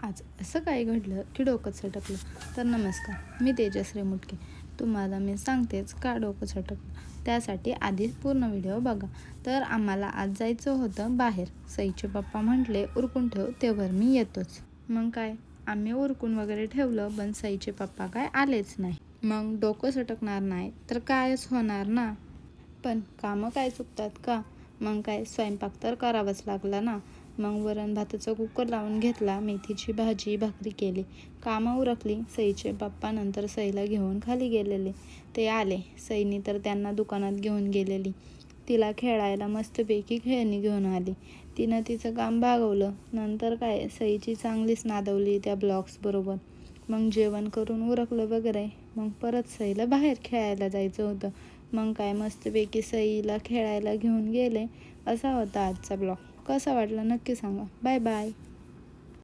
आज असं काय घडलं की डोकं सटकलं. तर नमस्कार, मी तेजश्री मुटके. तुम्हाला मी सांगतेच का डोकं सटकलं. त्यासाठी आधीच पूर्ण व्हिडिओ बघा. तर आम्हाला आज जायचं होतं बाहेर. सईचे पप्पा म्हटले उरकून ठेव, तेव्हा मी येतोच. मग काय, आम्ही उरकून वगैरे ठेवलं, पण सईचे पप्पा काय आलेच नाही. मग डोकं सटकणार नाही तर कायच होणार ना. पण कामं काय चुकतात का? मग काय, स्वयंपाक तर करावाच लागला ना. मग वरण भाताचा कुकर लावून घेतला, मेथीची भाजी भाकरी केली, कामं उरकली. सईचे पप्पा नंतर सईला घेऊन खाली गेलेले. ते आले, सईनी तर त्यांना दुकानात घेऊन गेलेली. तिला खेळायला मस्तपैकी खेळणी घेऊन आली. तिनं तिचं काम भागवलं. नंतर काय, सईची चांगलीच नादवली त्या ब्लॉग्स बरोबर. मग जेवण करून उरकलं वगैरे. मग परत सईला बाहेर खेळायला जायचं होतं. मग काय, मस्तपैकी सईला खेळायला घेऊन गेले. असा होता आजचा ब्लॉग. कसा वाटला नक्की सांगा. Bye bye.